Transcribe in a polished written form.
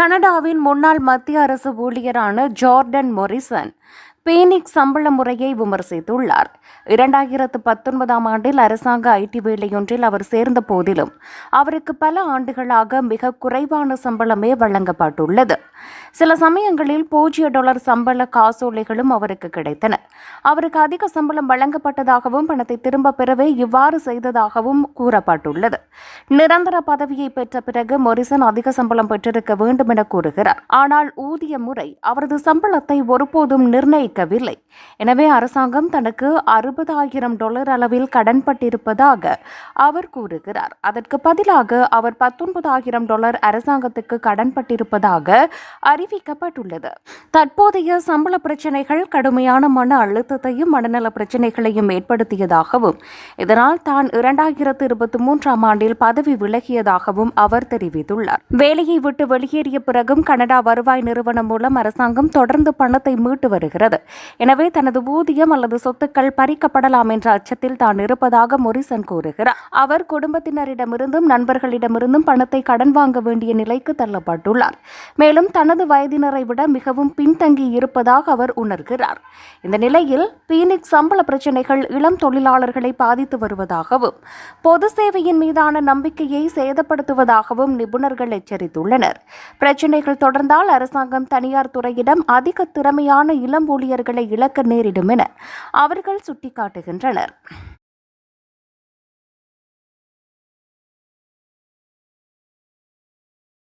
கனடாவின் முன்னாள் மத்திய அரசு ஊழியரான ஜார்டன் மொரிசன் பீனிக்ஸ் சம்பள முறையை விமர்சித்துள்ளார். 2019 ஆண்டில் அரசாங்க ஐடி வேலையொன்றில் அவர் சேர்ந்த போதிலும் அவருக்கு பல ஆண்டுகளாக மிக குறைவான சம்பளமே வழங்கப்பட்டுள்ளது. சில சமயங்களில் $0 சம்பள காசோலைகளும் அவருக்கு கிடைத்தன. அவருக்கு அதிக சம்பளம் வழங்கப்பட்டதாகவும் பணத்தை திரும்ப பெறவே இவ்வாறு செய்ததாகவும் கூறப்பட்டுள்ளது. நிரந்தர பதவியை பெற்ற பிறகு மொரிசன் அதிக சம்பளம் பெற்றிருக்க வேண்டும் என கூறுகிறார். ஆனால் ஊதிய முறை அவரது சம்பளத்தை ஒருபோதும் நிர்ணயிக்கவில்லை. எனவே அரசாங்கம் தனக்கு $60,000 அளவில் கடன்பட்டிருப்பதாக அவர் கூறுகிறார். அதற்கு பதிலாக அவர் $19,000 அரசாங்கத்துக்கு கடன்பட்டிருப்பதாக அறிவிக்கப்பட்டுள்ளது. தற்போதைய சம்பள பிரச்சினைகள் கடுமையான மன அழுத்தத்தையும் மனநல பிரச்சினைகளையும் ஏற்படுத்தியதாகவும் இதனால் தான் 2023 ஆண்டில் பதவி விலகியதாகவும் அவர் தெரிவித்துள்ளார். வேலையை விட்டு வெளியேறிய பிறகும் கனடா வருவாய் நிறுவனம் மூலம் அரசாங்கம் தொடர்ந்து பணத்தை மீட்டு வருகிறது. எனவே தனது ஊதியம் அல்லது சொத்துக்கள் பறிக்கப்படலாம் என்ற அச்சத்தில் தான் இருப்பதாக மொரிசன் கூறுகிறார். அவர் குடும்பத்தினரிடமிருந்தும் நண்பர்களிடமிருந்தும் பணத்தை கடன் வாங்க வேண்டிய நிலைக்கு தள்ளப்பட்டுள்ளார். மேலும் தனது வயதினரை விட மிகவும் பின்தங்கி இருப்பதாக அவர் உணர்கிறார். இந்த நிலையில் பீனிக்ஸ் சம்பள பிரச்சினைகள் இளம் தொழிலாளர்களை பாதித்து வருவதாகவும் பொது சேவையின் மீதான நம்பிக்கையை சேதப்படுத்துவதாகவும் நிபுணர்கள் எச்சரித்துள்ளனர். பிரச்சினைகள் தொடர்ந்தால் அரசாங்கம் தனியார் துறையிடம் அதிக திறமையான இளம் ஊழியர்களை இழக்க நேரிடும் என அவர்கள் சுட்டிக்காட்டுகின்றனர்.